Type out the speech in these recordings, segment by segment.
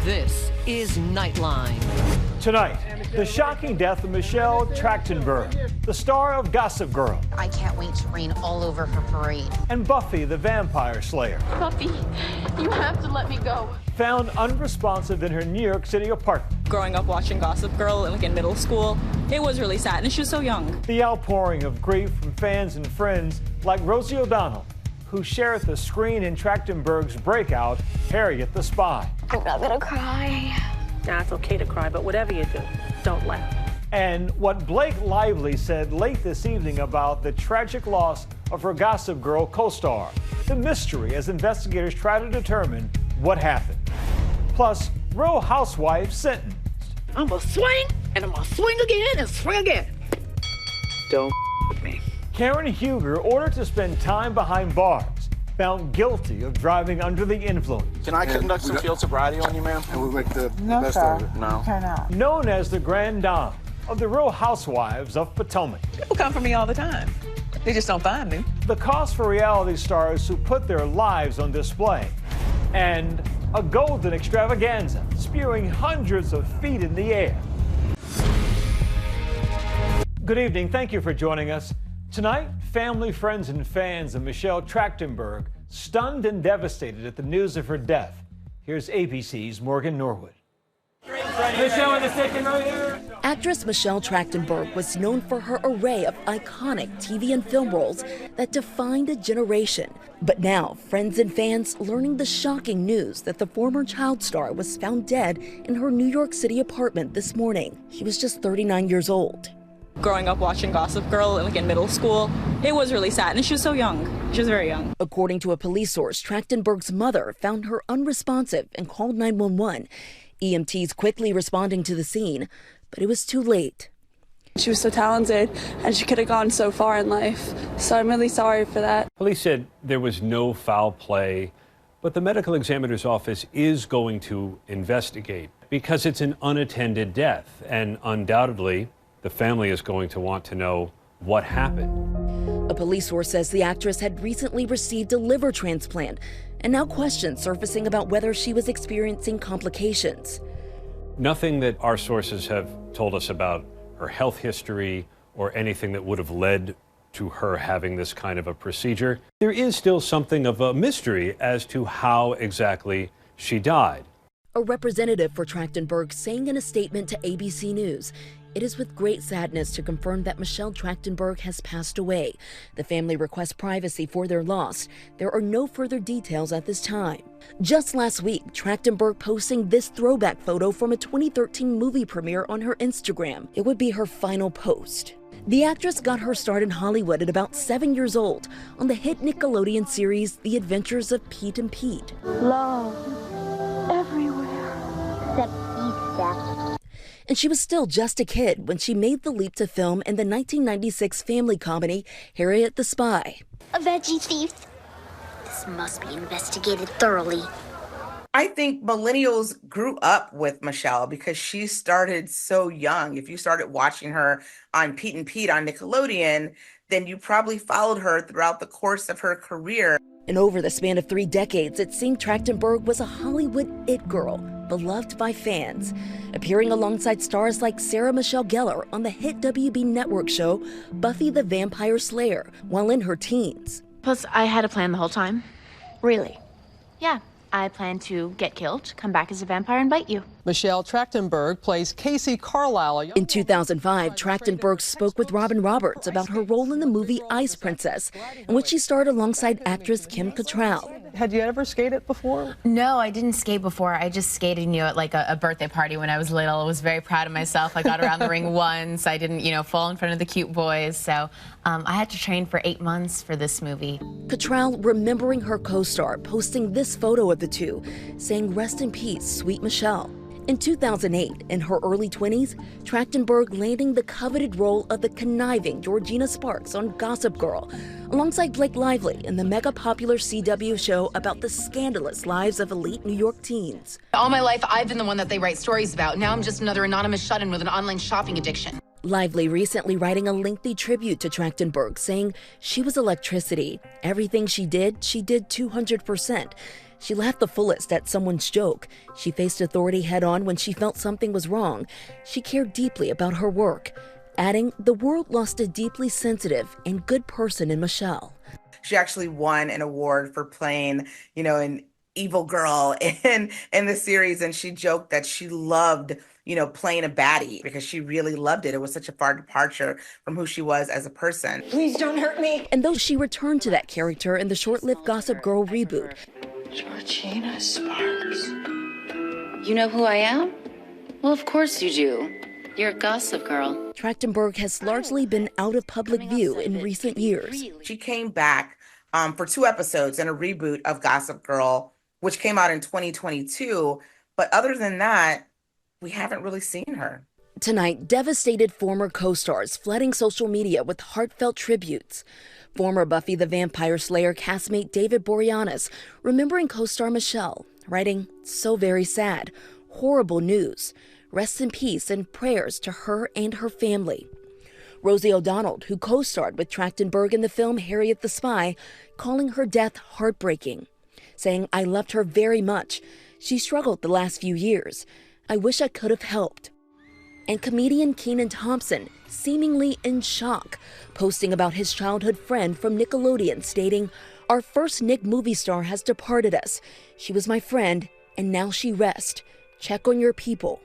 This is Nightline. Tonight, the shocking death of Michelle Trachtenberg, the star of Gossip Girl. I can't wait to rain all over her parade. And Buffy the Vampire Slayer. Buffy, you have to let me go. Found unresponsive in her New York City apartment. Growing up watching Gossip Girl in middle school, it was really sad, and she was so young. The outpouring of grief from fans and friends like Rosie O'Donnell, who shared the screen in Trachtenberg's breakout, Harriet the Spy. I'm not gonna cry. Nah, it's okay to cry, but whatever you do, don't laugh. And what Blake Lively said late this evening about the tragic loss of her Gossip Girl co-star. The mystery as investigators try to determine what happened. Plus, Real Housewives sentenced. I'm gonna swing, and I'm gonna swing again and swing again. Don't with me. Karen Huger ordered to spend time behind bars, found guilty of driving under the influence. Can I conduct some field sobriety on you, ma'am? And we'll make the No, best sir. of it. No. Cannot. Known as the Grand Dame of the Real Housewives of Potomac. People come for me all the time. They just don't find me. The cost for reality stars who put their lives on display. And a golden extravaganza spewing hundreds of feet in the air. Good evening. Thank you for joining us. Tonight, family, friends, and fans of Michelle Trachtenberg stunned and devastated at the news of her death. Here's ABC's Morgan Norwood. Actress Michelle Trachtenberg was known for her array of iconic TV and film roles that defined a generation. But now, friends and fans learning the shocking news that the former child star was found dead in her New York City apartment this morning. She was just 39 years old. Growing up watching Gossip Girl in middle school, it was really sad, and she was so young. She was very young. According to a police source, Trachtenberg's mother found her unresponsive and called 911. EMTs quickly responding to the scene, but it was too late. She was so talented, and she could have gone so far in life. So I'm really sorry for that. Police said there was no foul play, but the medical examiner's office is going to investigate because it's an unattended death, and undoubtedly, the family is going to want to know what happened. A police source says the actress had recently received a liver transplant, and now questions surfacing about whether she was experiencing complications. Nothing that our sources have told us about her health history or anything that would have led to her having this kind of a procedure. There is still something of a mystery as to how exactly she died. A representative for Trachtenberg saying in a statement to ABC News, "It is with great sadness to confirm that Michelle Trachtenberg has passed away. The family requests privacy for their loss. There are no further details at this time." Just last week, Trachtenberg posting this throwback photo from a 2013 movie premiere on her Instagram. It would be her final post. The actress got her start in Hollywood at about 7 years old on the hit Nickelodeon series The Adventures of Pete and Pete. Love everywhere. Except Easter. And she was still just a kid when she made the leap to film in the 1996 family comedy Harriet the Spy. A veggie thief. This must be investigated thoroughly. I think millennials grew up with Michelle because she started so young. If you started watching her on Pete and Pete on Nickelodeon, then you probably followed her throughout the course of her career. And over the span of 3 decades, it seemed Trachtenberg was a Hollywood it girl, beloved by fans, appearing alongside stars like Sarah Michelle Gellar on the hit WB network show Buffy the Vampire Slayer while in her teens. Plus, I had a plan the whole time. Really? Yeah, I planned to get killed, come back as a vampire, and bite you. Michelle Trachtenberg plays Casey Carlisle. In 2005, Trachtenberg spoke with Robin Roberts about her role in the movie Ice Princess, in which she starred alongside actress Kim Cattrall. Had you ever skated before? No, I didn't skate before. I just skated, at like a birthday party when I was little. I was very proud of myself. I got around the ring once. I didn't, fall in front of the cute boys. So I had to train for 8 months for this movie. Cattrall remembering her co-star, posting this photo of the two, saying, "Rest in peace, sweet Michelle." In 2008, in her early 20s, Trachtenberg landing the coveted role of the conniving Georgina Sparks on Gossip Girl, alongside Blake Lively in the mega-popular CW show about the scandalous lives of elite New York teens. All my life, I've been the one that they write stories about. Now I'm just another anonymous shut-in with an online shopping addiction. Lively recently writing a lengthy tribute to Trachtenberg, saying she was electricity. Everything she did 200%. She laughed the fullest at someone's joke. She faced authority head-on when she felt something was wrong. She cared deeply about her work, adding, the world lost a deeply sensitive and good person in Michelle. She actually won an award for playing, an evil girl in the series, and she joked that she loved playing a baddie because she really loved it. It was such a far departure from who she was as a person. Please don't hurt me. And though she returned to that character in the short-lived Gossip Girl reboot, Georgina Sparks. You know who I am? Well, of course you do. You're a Gossip Girl. Trachtenberg has largely been out of public view in recent years. She came back for 2 episodes in a reboot of Gossip Girl, which came out in 2022. But other than that, we haven't really seen her. Tonight, devastated former co-stars flooding social media with heartfelt tributes. Former Buffy the Vampire Slayer castmate David Boreanaz remembering co-star Michelle, writing, "So very sad, horrible news. Rest in peace and prayers to her and her family." Rosie O'Donnell, who co-starred with Trachtenberg in the film Harriet the Spy, calling her death heartbreaking, saying, "I loved her very much. She struggled the last few years. I wish I could have helped." And comedian Kenan Thompson, seemingly in shock, posting about his childhood friend from Nickelodeon, stating, "Our first Nick movie star has departed us. She was my friend, and now she rests. Check on your people."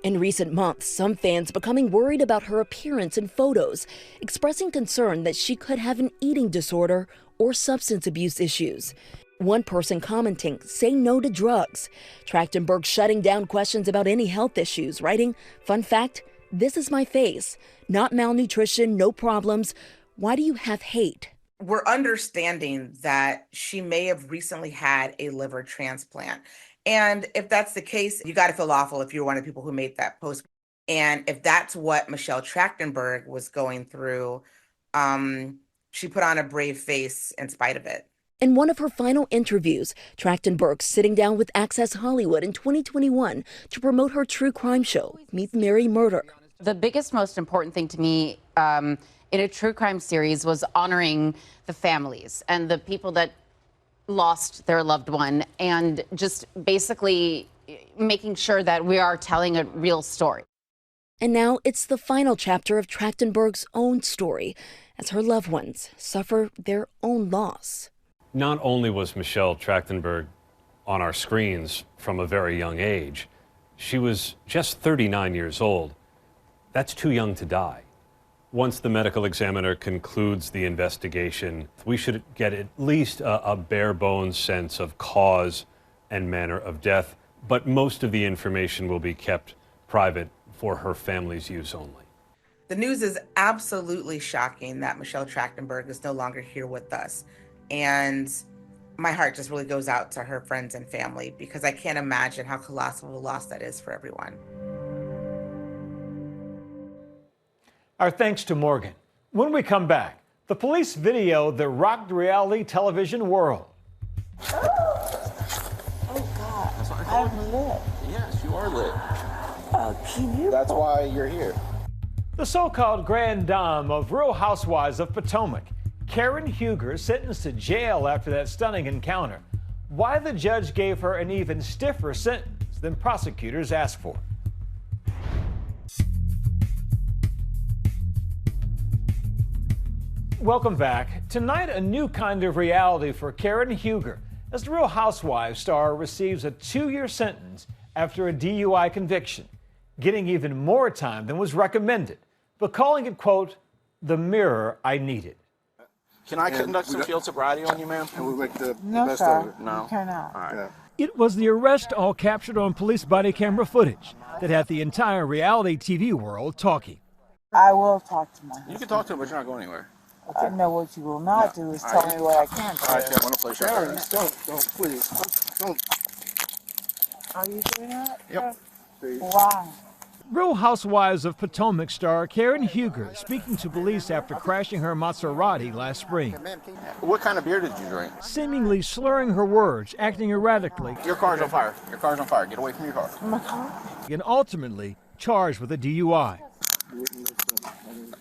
In recent months, some fans becoming worried about her appearance in photos, expressing concern that she could have an eating disorder or substance abuse issues. One person commenting, "Say no to drugs." Trachtenberg shutting down questions about any health issues, writing, "Fun fact, this is my face. Not malnutrition, no problems. Why do you have hate?" We're understanding that she may have recently had a liver transplant. And if that's the case, you got to feel awful if you're one of the people who made that post. And if that's what Michelle Trachtenberg was going through, she put on a brave face in spite of it. In one of her final interviews, Trachtenberg sitting down with Access Hollywood in 2021 to promote her true crime show, Meet Mary Murder. The biggest, most important thing to me in a true crime series was honoring the families and the people that lost their loved one, and just basically making sure that we are telling a real story. And now it's the final chapter of Trachtenberg's own story as her loved ones suffer their own loss. Not only was Michelle Trachtenberg on our screens from a very young age, she was just 39 years old. That's too young to die. Once the medical examiner concludes the investigation, we should get at least a bare bones sense of cause and manner of death, but most of the information will be kept private for her family's use only. The news is absolutely shocking that Michelle Trachtenberg is no longer here with us. And my heart just really goes out to her friends and family, because I can't imagine how colossal a loss that is for everyone. Our thanks to Morgan. When we come back, the police video that rocked reality television world. Oh, God. I'm lit. Yes, you are lit. Can you? That's why you're here. The so-called grand dame of Real Housewives of Potomac, Karen Huger, sentenced to jail after that stunning encounter. Why the judge gave her an even stiffer sentence than prosecutors asked for. Welcome back. Tonight, a new kind of reality for Karen Huger as the Real Housewives star receives a 2-year sentence after a DUI conviction, getting even more time than was recommended, but calling it, quote, "the mirror I needed." Can I conduct some field sobriety on you, ma'am? And we make the No, best sir. of it. No? You cannot. All right. Yeah. It was the arrest all captured on police body camera footage that had the entire reality TV world talking. I will talk to my husband. You can talk to him, but you're not going anywhere. I know what you will not do is tell me what I can do. All right, I want to play shot. Karen, don't, please. Don't. Are you doing that? Yep. Why? Real Housewives of Potomac star Karen Huger speaking to police after crashing her Maserati last spring, What kind of beer did you drink? seemingly slurring her words, acting erratically, Your car's on fire. Your car's on fire. Get away from your car. My car? and ultimately charged with a DUI.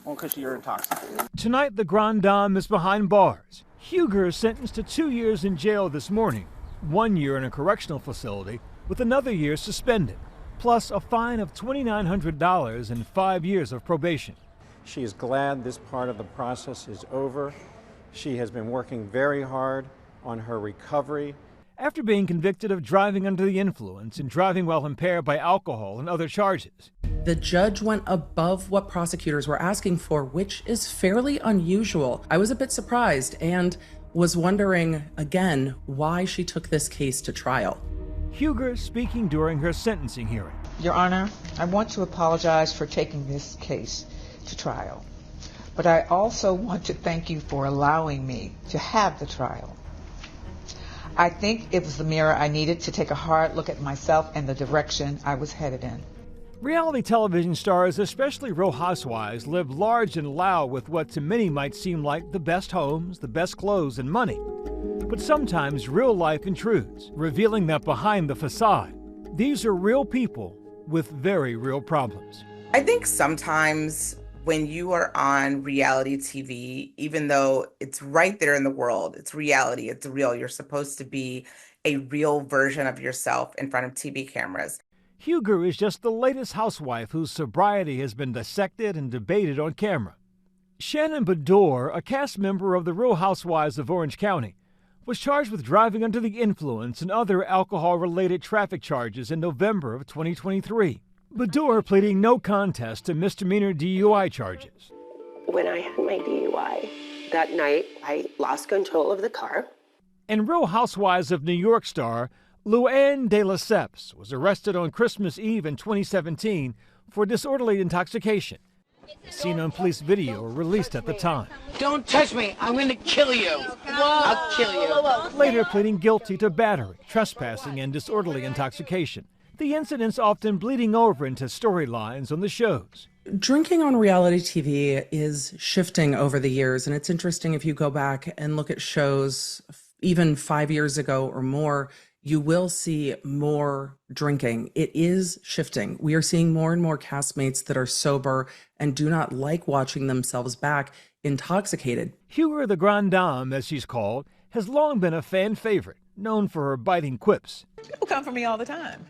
Well, because you're intoxicated. Tonight, the Grand Dame is behind bars. Huger is sentenced to 2 years in jail this morning, 1 year in a correctional facility with another year suspended, plus a fine of $2,900 and 5 years of probation. She is glad this part of the process is over. She has been working very hard on her recovery. After being convicted of driving under the influence and driving while impaired by alcohol and other charges, the judge went above what prosecutors were asking for, which is fairly unusual. I was a bit surprised and was wondering, again, why she took this case to trial. Huger speaking during her sentencing hearing. Your Honor, I want to apologize for taking this case to trial, but I also want to thank you for allowing me to have the trial. I think it was the mirror I needed to take a hard look at myself and the direction I was headed in. Reality television stars, especially Real Housewives, live large and loud with what to many might seem like the best homes, the best clothes, and money. But sometimes real life intrudes, revealing that behind the facade, these are real people with very real problems. I think sometimes when you are on reality TV, even though it's right there in the world, it's reality, it's real, you're supposed to be a real version of yourself in front of TV cameras. Huger is just the latest housewife whose sobriety has been dissected and debated on camera. Shannon Beador, a cast member of the Real Housewives of Orange County, was charged with driving under the influence and other alcohol-related traffic charges in November of 2023. Beador pleading no contest to misdemeanor DUI charges. When I had my DUI, that night I lost control of the car. And Real Housewives of New York star Luann de Lesseps was arrested on Christmas Eve in 2017 for disorderly intoxication. Seen on police video were released at the time. Don't touch me. I'm going to kill you. I'll kill you. Later pleading guilty to battery, trespassing, and disorderly intoxication. The incidents often bleeding over into storylines on the shows. Drinking on reality TV is shifting over the years, and it's interesting if you go back and look at shows even 5 years ago or more, you will see more drinking. It is shifting. We are seeing more and more castmates that are sober and do not like watching themselves back intoxicated. Huger, the Grande Dame, as she's called, has long been a fan favorite, known for her biting quips. People come for me all the time.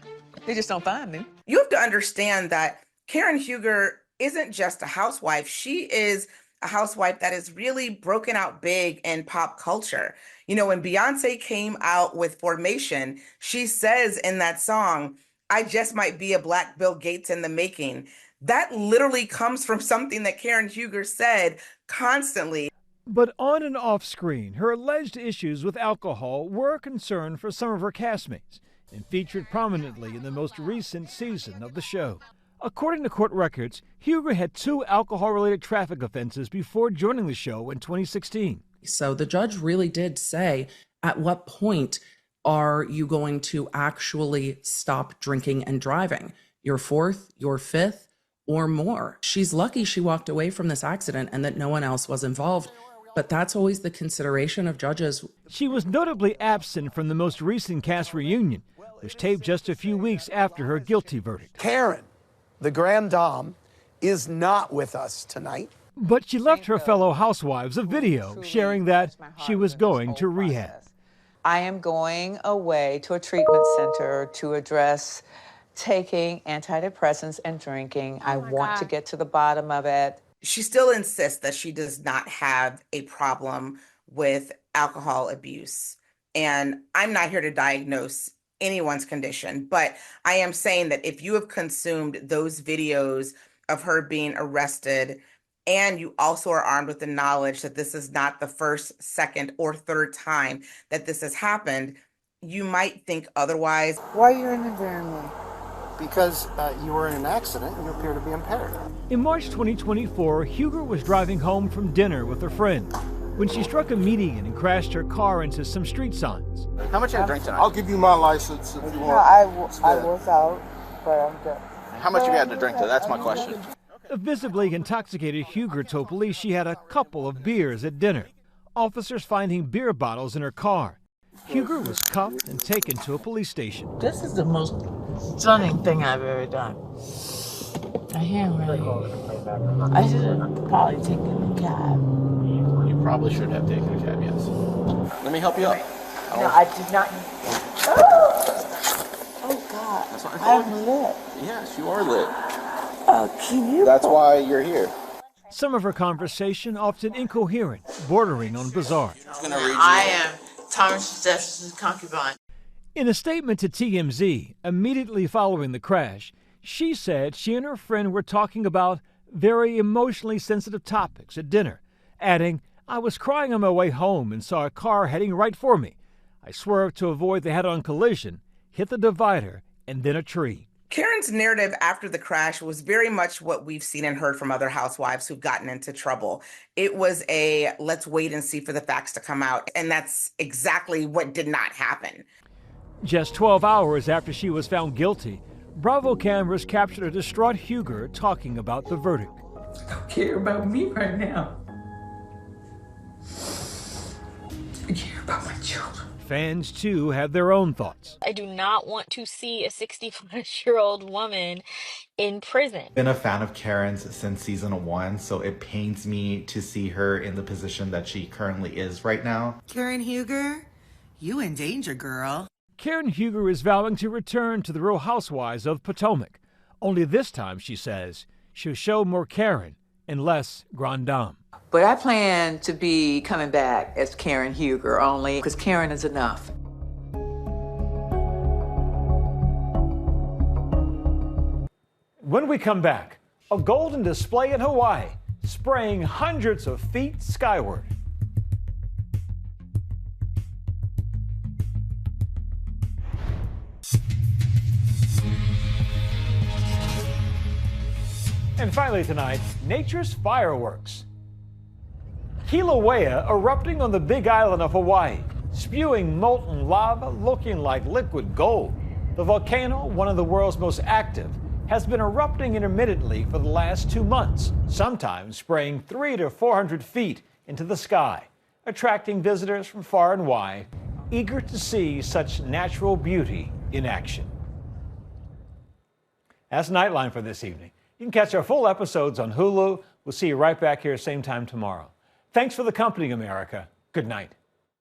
They just don't find me. You have to understand that Karen Huger isn't just a housewife. She is a housewife that is really broken out big in pop culture. You know, when Beyonce came out with Formation, she says in that song, "I just might be a black Bill Gates in the making." That literally comes from something that Karen Huger said constantly. But on and off screen, her alleged issues with alcohol were a concern for some of her castmates and featured prominently in the most recent season of the show. According to court records, Huger had 2 alcohol-related traffic offenses before joining the show in 2016. So the judge really did say, at what point are you going to actually stop drinking and driving? Your 4th, your 5th, or more? She's lucky she walked away from this accident and that no one else was involved. But that's always the consideration of judges. She was notably absent from the most recent cast reunion, which taped just a few weeks after her guilty verdict. Karen, the Grande Dame, is not with us tonight. But she left her fellow housewives a video sharing that she was going to rehab. I am going away to a treatment center to address taking antidepressants and drinking. I want to get to the bottom of it. She still insists that she does not have a problem with alcohol abuse. And I'm not here to diagnose anyone's condition, but I am saying that if you have consumed those videos of her being arrested and you also are armed with the knowledge that this is not the first, second, or third time that this has happened, you might think otherwise. Why are you interviewing me? Because you were in an accident and you appear to be impaired. In March 2024, Huger was driving home from dinner with her friend when she struck a median and crashed her car into some street signs. How much you gonna drink tonight? I'll give you my license if you want. I was out, but I'm good. How much you had to drink though? That's my question. A visibly intoxicated Huger told police she had a couple of beers at dinner. Officers finding beer bottles in her car. Huger was cuffed and taken to a police station. This is the most stunning thing I've ever done. I can't really. I should have probably taken a cab. You probably should have taken a cab, yes. Let me help you up. No, I did not. That's what I thought. I'm lit. Yes, you are lit. Can you? That's why you're here. Some of her conversation often incoherent, bordering on bizarre. I am Thomas Jefferson's concubine. In a statement to TMZ immediately following the crash, she said she and her friend were talking about very emotionally sensitive topics at dinner, adding, "I was crying on my way home and saw a car heading right for me. I swerved to avoid the head-on collision, hit the divider, and then a tree." Karen's narrative after the crash was very much what we've seen and heard from other housewives who've gotten into trouble. It was a let's wait and see for the facts to come out, and that's exactly what did not happen. Just 12 hours after she was found guilty, Bravo cameras captured a distraught Huger talking about the verdict. I don't care about me right now. I care about my children. Fans, too, have their own thoughts. I do not want to see a 65-year-old woman in prison. Been a fan of Karen's since season 1, so it pains me to see her in the position that she currently is right now. Karen Huger, you in danger, girl. Karen Huger is vowing to return to the Real Housewives of Potomac. Only this time, she says, she'll show more Karen and less Grande Dame. But I plan to be coming back as Karen Huger only because Karen is enough. When we come back, a golden display in Hawaii, spraying hundreds of feet skyward. And finally tonight, nature's fireworks. Kilauea erupting on the Big Island of Hawaii, spewing molten lava looking like liquid gold. The volcano, one of the world's most active, has been erupting intermittently for the last 2 months, sometimes spraying 300 to 400 feet into the sky, attracting visitors from far and wide, eager to see such natural beauty in action. That's Nightline for this evening. You can catch our full episodes on Hulu. We'll see you right back here same time tomorrow. Thanks for the company, America. Good night.